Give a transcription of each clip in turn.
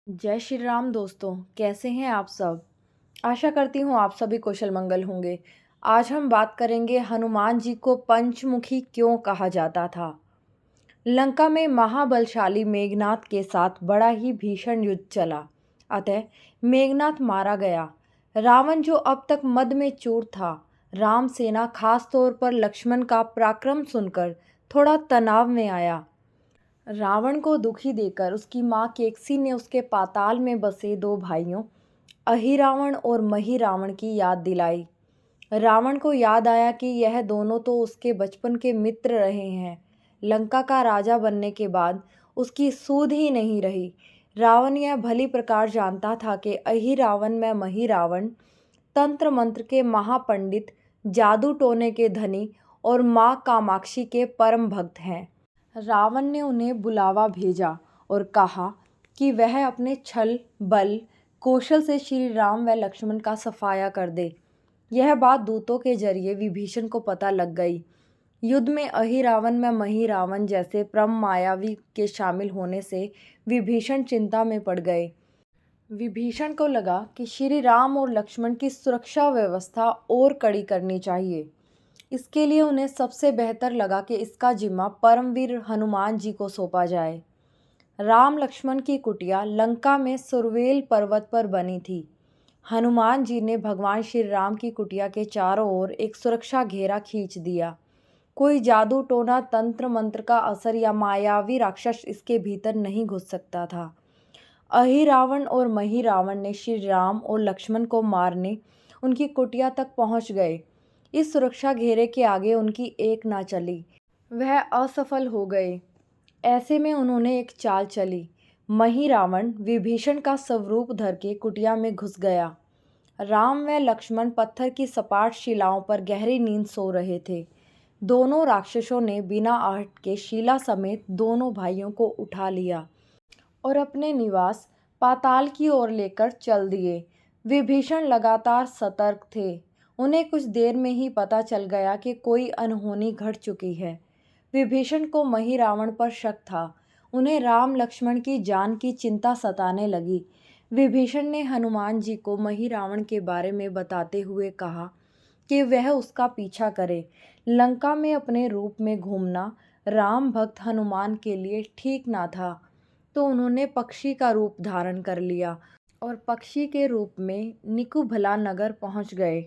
जय श्री राम दोस्तों, कैसे हैं आप सब? आशा करती हूँ आप सभी कुशल मंगल होंगे। आज हम बात करेंगे हनुमान जी को पंचमुखी क्यों कहा जाता था। लंका में महाबलशाली मेघनाथ के साथ बड़ा ही भीषण युद्ध चला। अतः मेघनाथ मारा गया। रावण जो अब तक मद में चूर था, राम सेना खास तौर पर लक्ष्मण का पराक्रम सुनकर थोड़ा तनाव में आया। रावण को दुखी देकर उसकी माँ केकसी ने उसके पाताल में बसे दो भाइयों अहिरावण और महिरावण की याद दिलाई। रावण को याद आया कि यह दोनों तो उसके बचपन के मित्र रहे हैं। लंका का राजा बनने के बाद उसकी सूध ही नहीं रही। रावण यह भली प्रकार जानता था कि अहिरावण में महिरावण तंत्र मंत्र के महापंडित, जादू टोने के धनी और माँ कामाक्षी के परम भक्त हैं। रावण ने उन्हें बुलावा भेजा और कहा कि वह अपने छल बल कौशल से श्री राम व लक्ष्मण का सफाया कर दे। यह बात दूतों के जरिए विभीषण को पता लग गई। युद्ध में अहिरावण में महिरावण जैसे परम मायावी के शामिल होने से विभीषण चिंता में पड़ गए। विभीषण को लगा कि श्री राम और लक्ष्मण की सुरक्षा व्यवस्था और कड़ी करनी चाहिए। इसके लिए उन्हें सबसे बेहतर लगा कि इसका जिम्मा परमवीर हनुमान जी को सौंपा जाए। राम लक्ष्मण की कुटिया लंका में सुरवेल पर्वत पर बनी थी। हनुमान जी ने भगवान श्री राम की कुटिया के चारों ओर एक सुरक्षा घेरा खींच दिया। कोई जादू टोना तंत्र मंत्र का असर या मायावी राक्षस इसके भीतर नहीं घुस सकता था। अहिरावण और महिरावण ने श्री राम और लक्ष्मण को मारने उनकी कुटिया तक पहुंच गए। इस सुरक्षा घेरे के आगे उनकी एक ना चली। वह असफल हो गए। ऐसे में उन्होंने एक चाल चली। महिरावण विभीषण का स्वरूप धर के कुटिया में घुस गया। राम व लक्ष्मण पत्थर की सपाट शिलाओं पर गहरी नींद सो रहे थे। दोनों राक्षसों ने बिना आहट के शीला समेत दोनों भाइयों को उठा लिया और अपने निवास पाताल की ओर लेकर चल दिए। विभीषण लगातार सतर्क थे। उन्हें कुछ देर में ही पता चल गया कि कोई अनहोनी घट चुकी है। विभीषण को महिरावण पर शक था। उन्हें राम लक्ष्मण की जान की चिंता सताने लगी। विभीषण ने हनुमान जी को महिरावण के बारे में बताते हुए कहा कि वह उसका पीछा करे। लंका में अपने रूप में घूमना राम भक्त हनुमान के लिए ठीक ना था। तो उन्होंने पक्षी का रूप धारण कर लिया और पक्षी के रूप में निकुभला नगर पहुंच गए।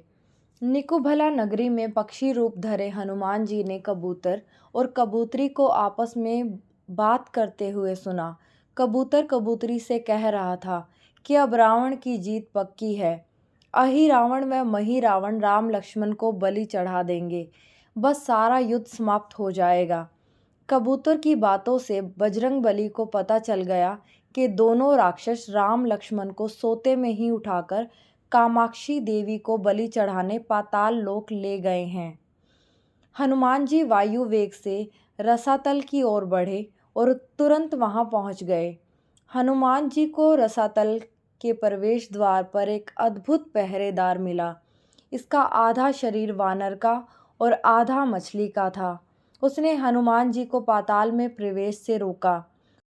निकुभला नगरी में पक्षी रूप धरे हनुमान जी ने कबूतर और कबूतरी को आपस में बात करते हुए सुना। कबूतर कबूतरी से कह रहा था कि अब रावण की जीत पक्की है। अहिरावण व महिरावण राम लक्ष्मण को बलि चढ़ा देंगे। बस सारा युद्ध समाप्त हो जाएगा। कबूतर की बातों से बजरंगबली को पता चल गया कि दोनों राक्षस राम लक्ष्मण को सोते में ही उठाकर कामाक्षी देवी को बलि चढ़ाने पाताल लोक ले गए हैं। हनुमान जी वायु वेग से रसातल की ओर बढ़े और तुरंत वहां पहुंच गए। हनुमान जी को रसातल के प्रवेश द्वार पर एक अद्भुत पहरेदार मिला। इसका आधा शरीर वानर का और आधा मछली का था। उसने हनुमान जी को पाताल में प्रवेश से रोका।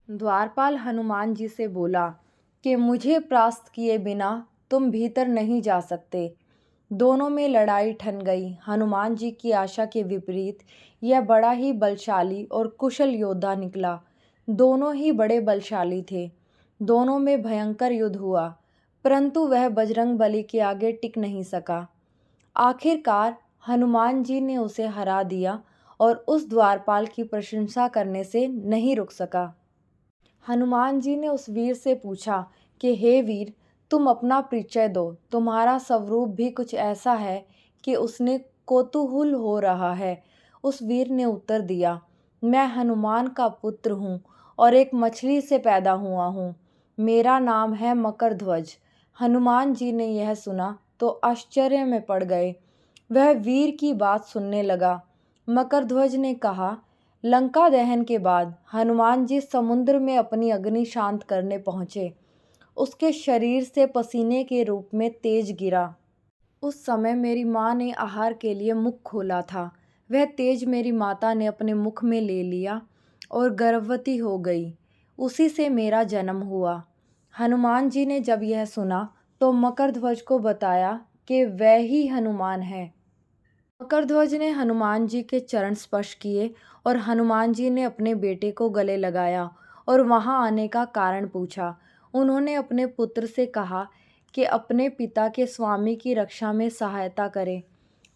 द्वारपाल हनुमान जी से बोला कि मुझे परास्त किए बिना तुम भीतर नहीं जा सकते। दोनों में लड़ाई ठन गई। हनुमान जी की आशा के विपरीत यह बड़ा ही बलशाली और कुशल योद्धा निकला। दोनों ही बड़े बलशाली थे। दोनों में भयंकर युद्ध हुआ, परंतु वह बजरंगबली के आगे टिक नहीं सका। आखिरकार हनुमान जी ने उसे हरा दिया और उस द्वारपाल की प्रशंसा करने से नहीं रुक सका। हनुमान जी ने उस वीर से पूछा कि हे वीर, तुम अपना परिचय दो। तुम्हारा स्वरूप भी कुछ ऐसा है कि उसने कौतूहल हो रहा है। उस वीर ने उत्तर दिया, मैं हनुमान का पुत्र हूँ और एक मछली से पैदा हुआ हूँ। मेरा नाम है मकरध्वज। हनुमान जी ने यह सुना तो आश्चर्य में पड़ गए। वह वीर की बात सुनने लगा। मकरध्वज ने कहा, लंका दहन के बाद हनुमान जी समुद्र में अपनी अग्नि शांत करने पहुँचे। उसके शरीर से पसीने के रूप में तेज गिरा। उस समय मेरी माँ ने आहार के लिए मुख खोला था। वह तेज मेरी माता ने अपने मुख में ले लिया और गर्भवती हो गई। उसी से मेरा जन्म हुआ। हनुमान जी ने जब यह सुना तो मकरध्वज को बताया कि वह ही हनुमान है। मकरध्वज ने हनुमान जी के चरण स्पर्श किए और हनुमान जी ने अपने बेटे को गले लगाया और वहां आने का कारण पूछा। उन्होंने अपने पुत्र से कहा कि अपने पिता के स्वामी की रक्षा में सहायता करे।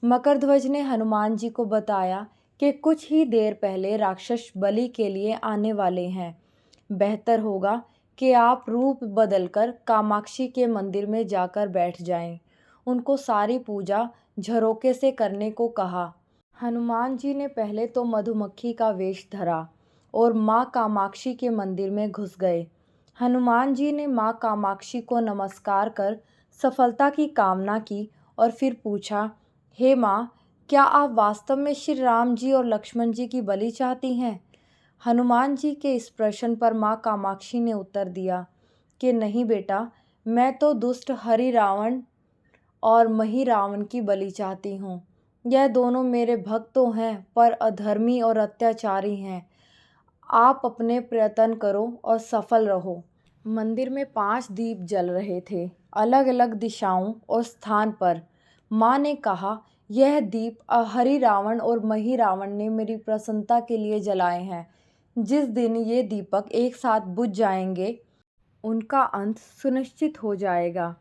मकरध्वज ने हनुमान जी को बताया कि कुछ ही देर पहले राक्षस बलि के लिए आने वाले हैं। बेहतर होगा कि आप रूप बदलकर कामाक्षी के मंदिर में जाकर बैठ जाएं। उनको सारी पूजा झरोके से करने को कहा। हनुमान जी ने पहले तो मधुमक्खी का वेश धरा और माँ कामाक्षी के मंदिर में घुस गए। हनुमान जी ने माँ कामाक्षी को नमस्कार कर सफलता की कामना की और फिर पूछा, हे माँ, क्या आप वास्तव में श्री राम जी और लक्ष्मण जी की बलि चाहती हैं? हनुमान जी के इस प्रश्न पर माँ कामाक्षी ने उत्तर दिया कि नहीं बेटा, मैं तो दुष्ट हरि रावण और मही रावण की बलि चाहती हूँ। यह दोनों मेरे भक्त तो हैं पर अधर्मी और अत्याचारी हैं। आप अपने प्रयत्न करो और सफल रहो। मंदिर में 5 दीप जल रहे थे, अलग अलग दिशाओं और स्थान पर। माँ ने कहा, यह दीप हरि रावण और मही रावण ने मेरी प्रसन्नता के लिए जलाए हैं। जिस दिन ये दीपक एक साथ बुझ जाएंगे उनका अंत सुनिश्चित हो जाएगा।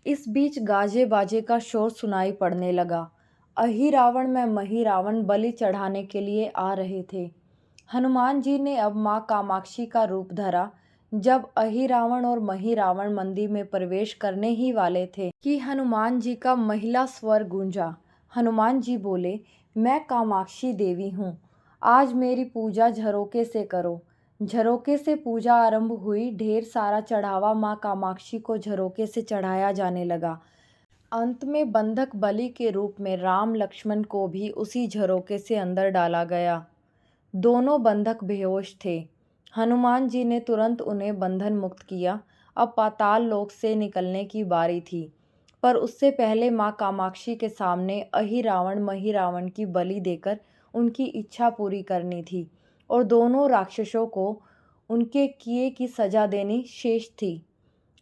इस बीच गाजे बाजे का शोर सुनाई पड़ने लगा। अहि रावण में मही रावण बलि चढ़ाने के लिए आ रहे थे। हनुमान जी ने अब माँ कामाक्षी का रूप धरा। जब अहि रावण और मही रावण मंदिर में प्रवेश करने ही वाले थे कि हनुमान जी का महिला स्वर गूंजा। हनुमान जी बोले, मैं कामाक्षी देवी हूँ। आज मेरी पूजा झरोके से करो। झरोके से पूजा आरंभ हुई। ढेर सारा चढ़ावा माँ कामाक्षी को झरोके से चढ़ाया जाने लगा। अंत में बंधक बलि के रूप में राम लक्ष्मण को भी उसी झरोके से अंदर डाला गया। दोनों बंधक बेहोश थे। हनुमान जी ने तुरंत उन्हें बंधन मुक्त किया। अब पाताल लोक से निकलने की बारी थी, पर उससे पहले माँ कामाक्षी के सामने अहि रावण मही रावण की बलि देकर उनकी इच्छा पूरी करनी थी और दोनों राक्षसों को उनके किए की सजा देनी शेष थी।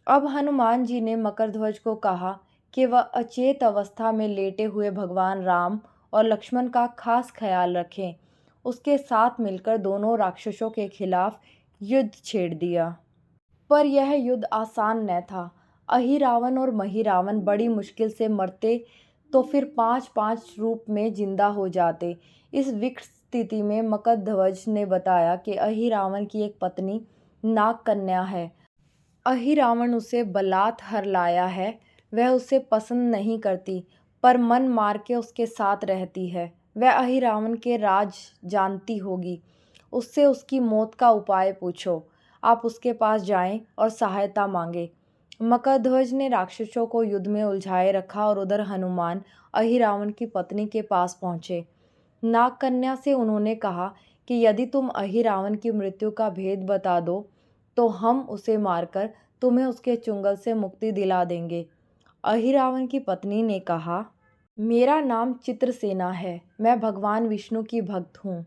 अब हनुमान जी ने मकरध्वज को कहा कि वह अचेत अवस्था में लेटे हुए भगवान राम और लक्ष्मण का खास ख्याल रखें। उसके साथ मिलकर दोनों राक्षसों के खिलाफ युद्ध छेड़ दिया। पर यह युद्ध आसान न था। अहि रावण और मही रावण बड़ी मुश्किल से मरते तो फिर 5-5 रूप में जिंदा हो जाते। इस विकट स्थिति में मकरध्वज ने बताया कि अहि रावण की एक पत्नी नाग कन्या है। अहि रावण उसे बलात् हर लाया है। वह उसे पसंद नहीं करती पर मन मार के उसके साथ रहती है। वह अहि रावण के राज जानती होगी। उससे उसकी मौत का उपाय पूछो। आप उसके पास जाएं और सहायता मांगे। मकरध्वज ने राक्षसों को युद्ध में उलझाए रखा और उधर हनुमान अहि रावण की पत्नी के पास पहुंचे। नाग कन्या से उन्होंने कहा कि यदि तुम अहि रावण की मृत्यु का भेद बता दो तो हम उसे मारकर तुम्हें उसके चुंगल से मुक्ति दिला देंगे। अहि रावण की पत्नी ने कहा, मेरा नाम चित्रसेना है। मैं भगवान विष्णु की भक्त हूँ।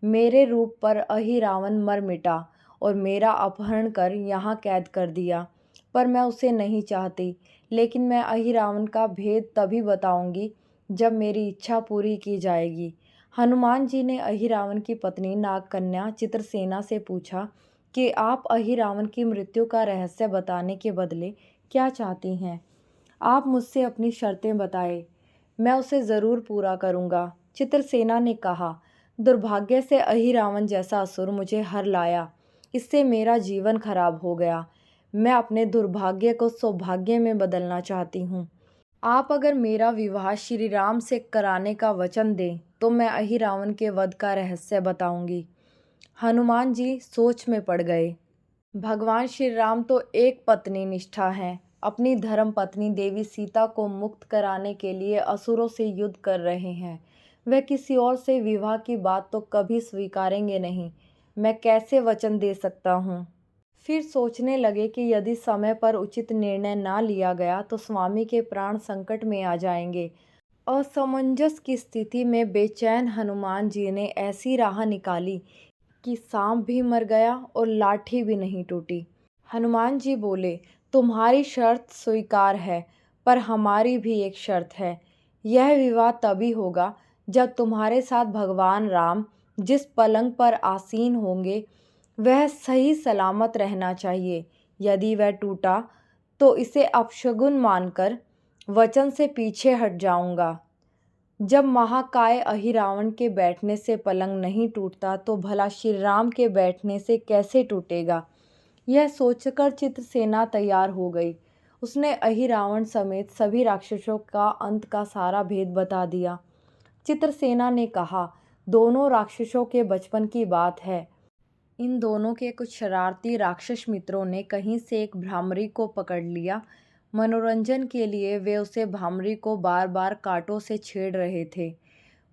मेरे रूप पर अहि रावण मर मिटा और मेरा अपहरण कर यहाँ कैद कर दिया, पर मैं उसे नहीं चाहती। लेकिन मैं अहि रावण का भेद तभी बताऊंगी जब मेरी इच्छा पूरी की जाएगी। हनुमान जी ने अहि रावण की पत्नी नागकन्या चित्रसेना से पूछा कि आप अहि रावण की मृत्यु का रहस्य बताने के बदले क्या चाहती हैं? आप मुझसे अपनी शर्तें बताएं, मैं उसे ज़रूर पूरा करूँगा। चित्रसेना ने कहा, दुर्भाग्य से अहि रावण जैसा असुर मुझे हर लाया। इससे मेरा जीवन खराब हो गया। मैं अपने दुर्भाग्य को सौभाग्य में बदलना चाहती हूँ। आप अगर मेरा विवाह श्री राम से कराने का वचन दें तो मैं अहि रावण के वध का रहस्य बताऊंगी। हनुमान जी सोच में पड़ गए। भगवान श्री राम तो एक पत्नी निष्ठा हैं। अपनी धर्म पत्नी देवी सीता को मुक्त कराने के लिए असुरों से युद्ध कर रहे हैं। वह किसी और से विवाह की बात तो कभी स्वीकारेंगे नहीं। मैं कैसे वचन दे सकता हूँ? फिर सोचने लगे कि यदि समय पर उचित निर्णय ना लिया गया तो स्वामी के प्राण संकट में आ जाएंगे। असमंजस की स्थिति में बेचैन हनुमान जी ने ऐसी राह निकाली कि सांप भी मर गया और लाठी भी नहीं टूटी। हनुमान जी बोले, तुम्हारी शर्त स्वीकार है, पर हमारी भी एक शर्त है। यह विवाह तभी होगा जब तुम्हारे साथ भगवान राम जिस पलंग पर आसीन होंगे वह सही सलामत रहना चाहिए। यदि वह टूटा तो इसे अपशगुन मानकर वचन से पीछे हट जाऊंगा। जब महाकाय अहिरावण के बैठने से पलंग नहीं टूटता तो भला श्री राम के बैठने से कैसे टूटेगा। यह सोचकर चित्रसेना तैयार हो गई। उसने अहिरावण समेत सभी राक्षसों का अंत का सारा भेद बता दिया। चित्रसेना ने कहा, दोनों राक्षसों के बचपन की बात है। इन दोनों के कुछ शरारती राक्षस मित्रों ने कहीं से एक भ्रामरी को पकड़ लिया। मनोरंजन के लिए वे उसे भ्रामरी को बार बार कांटों से छेड़ रहे थे।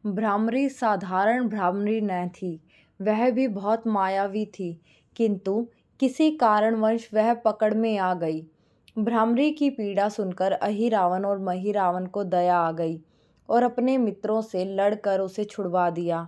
भ्रामरी साधारण भ्रामरी न थी, वह भी बहुत मायावी थी, किंतु किसी कारणवश वह पकड़ में आ गई। भ्रामरी की पीड़ा सुनकर अहिरावण और महिरावण को दया आ गई और अपने मित्रों से लड़कर उसे छुड़वा दिया।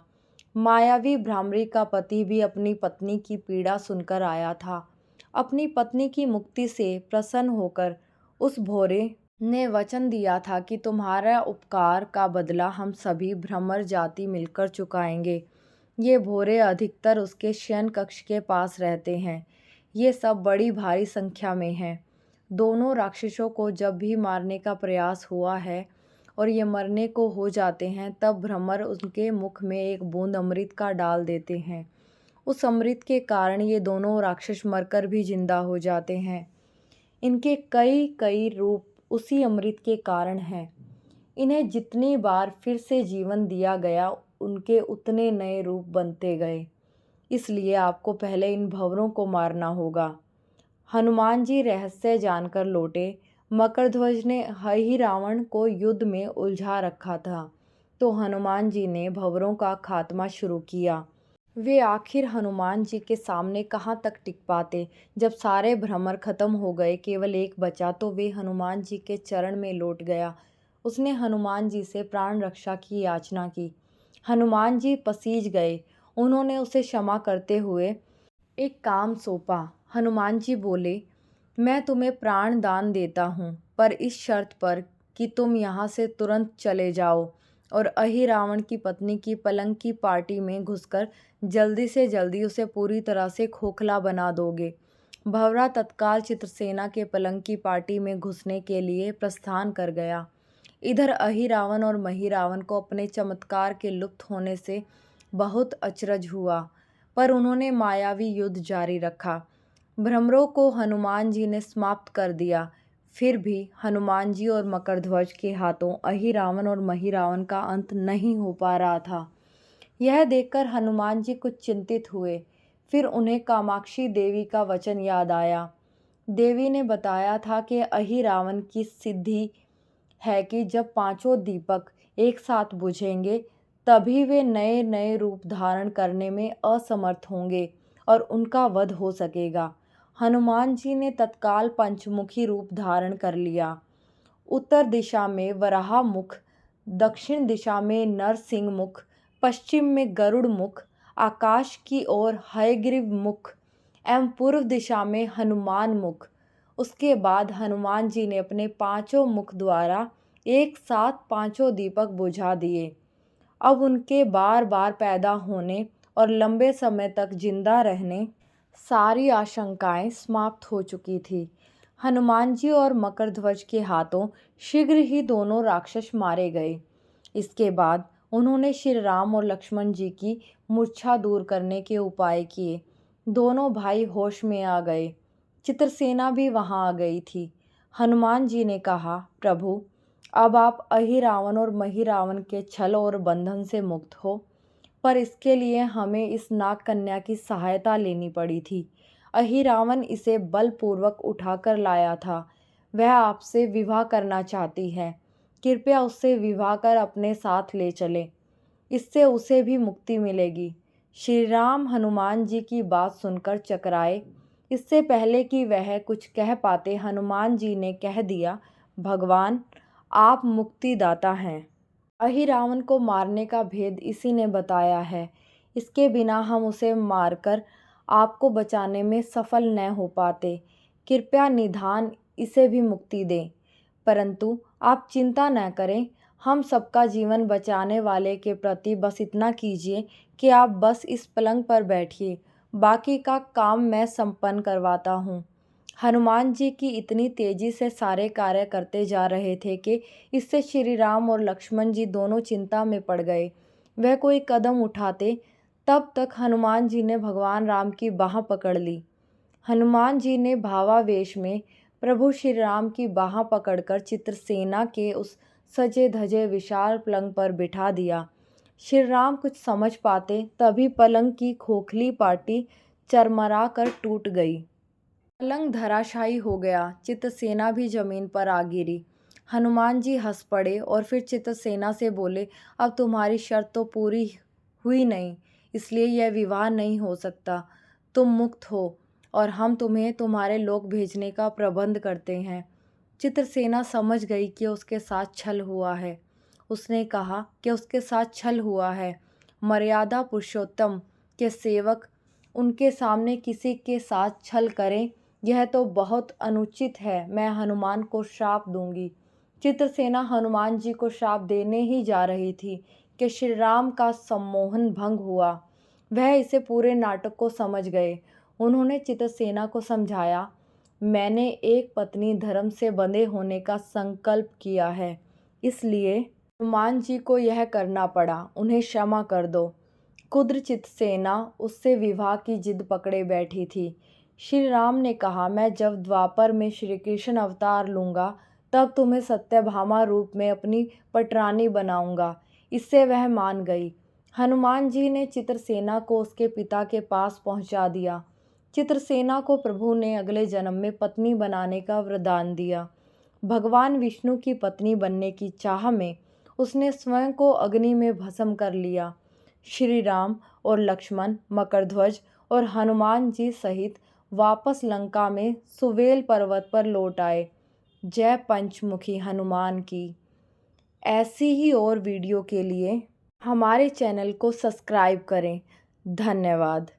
मायावी भ्रामरी का पति भी अपनी पत्नी की पीड़ा सुनकर आया था। अपनी पत्नी की मुक्ति से प्रसन्न होकर उस भोरे ने वचन दिया था कि तुम्हारा उपकार का बदला हम सभी भ्रमर जाति मिलकर चुकाएंगे। ये भोरे अधिकतर उसके शयन कक्ष के पास रहते हैं। ये सब बड़ी भारी संख्या में हैं। दोनों राक्षसों को जब भी मारने का प्रयास हुआ है और ये मरने को हो जाते हैं, तब भ्रमर उनके मुख में एक बूंद अमृत का डाल देते हैं। उस अमृत के कारण ये दोनों राक्षस मरकर भी जिंदा हो जाते हैं। इनके कई कई रूप उसी अमृत के कारण हैं। इन्हें जितनी बार फिर से जीवन दिया गया, उनके उतने नए रूप बनते गए। इसलिए आपको पहले इन भंवरों को मारना होगा। हनुमान जी रहस्य जानकर लौटे। मकरध्वज ने अहिरावण को युद्ध में उलझा रखा था, तो हनुमान जी ने भंवरों का खात्मा शुरू किया। वे आखिर हनुमान जी के सामने कहाँ तक टिक पाते। जब सारे भ्रमर खत्म हो गए, केवल एक बचा, तो वे हनुमान जी के चरण में लौट गया। उसने हनुमान जी से प्राण रक्षा की याचना की। हनुमान जी पसीज गए। उन्होंने उसे क्षमा करते हुए एक काम सौंपा। हनुमान जी बोले, मैं तुम्हें प्राण दान देता हूँ, पर इस शर्त पर कि तुम यहाँ से तुरंत चले जाओ और अहिरावण की पत्नी की पलंग की पार्टी में घुसकर जल्दी से जल्दी उसे पूरी तरह से खोखला बना दोगे। भंवरा तत्काल चित्रसेना के पलंग की पार्टी में घुसने के लिए प्रस्थान कर गया। इधर अहिरावण और महिरावण को अपने चमत्कार के लुप्त होने से बहुत अचरज हुआ, पर उन्होंने मायावी युद्ध जारी रखा। भ्रमरों को हनुमान जी ने समाप्त कर दिया। फिर भी हनुमान जी और मकरध्वज के हाथों अहिरावण और महिरावण का अंत नहीं हो पा रहा था। यह देखकर हनुमान जी कुछ चिंतित हुए। फिर उन्हें कामाक्षी देवी का वचन याद आया। देवी ने बताया था कि अहिरावण की सिद्धि है कि जब पांचों दीपक एक साथ बुझेंगे, तभी वे नए नए रूप धारण करने में असमर्थ होंगे और उनका वध हो सकेगा। हनुमान जी ने तत्काल पंचमुखी रूप धारण कर लिया। उत्तर दिशा में वराह मुख, दक्षिण दिशा में नरसिंह मुख, पश्चिम में गरुड़ मुख, आकाश की ओर हयग्रीव मुख एवं पूर्व दिशा में हनुमान मुख। उसके बाद हनुमान जी ने अपने पांचों मुख द्वारा एक साथ पांचों दीपक बुझा दिए। अब उनके बार बार पैदा होने और लंबे समय तक जिंदा रहने सारी आशंकाएं समाप्त हो चुकी थी। हनुमान जी और मकरध्वज के हाथों शीघ्र ही दोनों राक्षस मारे गए। इसके बाद उन्होंने श्री राम और लक्ष्मण जी की मूर्छा दूर करने के उपाय किए। दोनों भाई होश में आ गए। चित्रसेना भी वहां आ गई थी। हनुमान जी ने कहा, प्रभु, अब आप अहिरावण और महिरावण के छल और बंधन से मुक्त हो, पर इसके लिए हमें इस नाग कन्या की सहायता लेनी पड़ी थी। अहिरावण इसे बलपूर्वक उठाकर लाया था। वह आपसे विवाह करना चाहती है। कृपया उससे विवाह कर अपने साथ ले चले। इससे उसे भी मुक्ति मिलेगी। श्री राम हनुमान जी की बात सुनकर चकराए। इससे पहले कि वह कुछ कह पाते, हनुमान जी ने कह दिया, भगवान, आप मुक्तिदाता हैं। अहिरावण को मारने का भेद इसी ने बताया है। इसके बिना हम उसे मारकर आपको बचाने में सफल न हो पाते। कृपया निधान इसे भी मुक्ति दें। परंतु आप चिंता न करें, हम सबका जीवन बचाने वाले के प्रति बस इतना कीजिए कि आप बस इस पलंग पर बैठिए, बाकी का काम मैं संपन्न करवाता हूँ। हनुमान जी की इतनी तेजी से सारे कार्य करते जा रहे थे कि इससे श्री राम और लक्ष्मण जी दोनों चिंता में पड़ गए। वह कोई कदम उठाते तब तक हनुमान जी ने भगवान राम की बाह पकड़ ली। हनुमान जी ने भावावेश में प्रभु श्री राम की बाह पकड़कर चित्रसेना के उस सजे धजे विशाल पलंग पर बिठा दिया। श्री राम कुछ समझ पाते तभी पलंग की खोखली पाटी चरमरा कर टूट गई। पलंग धराशायी हो गया, चित्रसेना भी जमीन पर आ गिरी। हनुमान जी हंस पड़े और फिर चित्रसेना से बोले, अब तुम्हारी शर्त तो पूरी हुई नहीं, इसलिए यह विवाह नहीं हो सकता। तुम मुक्त हो और हम तुम्हें तुम्हारे लोक भेजने का प्रबंध करते हैं। चित्रसेना समझ गई कि उसके साथ छल हुआ है। उसने कहा कि उसके साथ छल हुआ है। मर्यादा पुरुषोत्तम के सेवक उनके सामने किसी के साथ छल करें, यह तो बहुत अनुचित है। मैं हनुमान को श्राप दूंगी। चित्रसेना हनुमान जी को श्राप देने ही जा रही थी कि श्री राम का सम्मोहन भंग हुआ। वह इसे पूरे नाटक को समझ गए। उन्होंने चित्रसेना को समझाया, मैंने एक पत्नी धर्म से बंधे होने का संकल्प किया है, इसलिए हनुमान जी को यह करना पड़ा। उन्हें क्षमा कर दो। कुद्र चित्रसेना उससे विवाह की जिद पकड़े बैठी थी। श्री राम ने कहा, मैं जब द्वापर में श्री कृष्ण अवतार लूँगा तब तुम्हें सत्यभामा रूप में अपनी पटरानी बनाऊंगा। इससे वह मान गई। हनुमान जी ने चित्रसेना को उसके पिता के पास पहुंचा दिया। चित्रसेना को प्रभु ने अगले जन्म में पत्नी बनाने का वरदान दिया। भगवान विष्णु की पत्नी बनने की चाह में उसने स्वयं को अग्नि में भस्म कर लिया। श्री राम और लक्ष्मण, मकरध्वज और हनुमान जी सहित वापस लंका में सुवेल पर्वत पर लौट आए। जय पंचमुखी हनुमान की। ऐसी ही और वीडियो के लिए हमारे चैनल को सब्सक्राइब करें। धन्यवाद।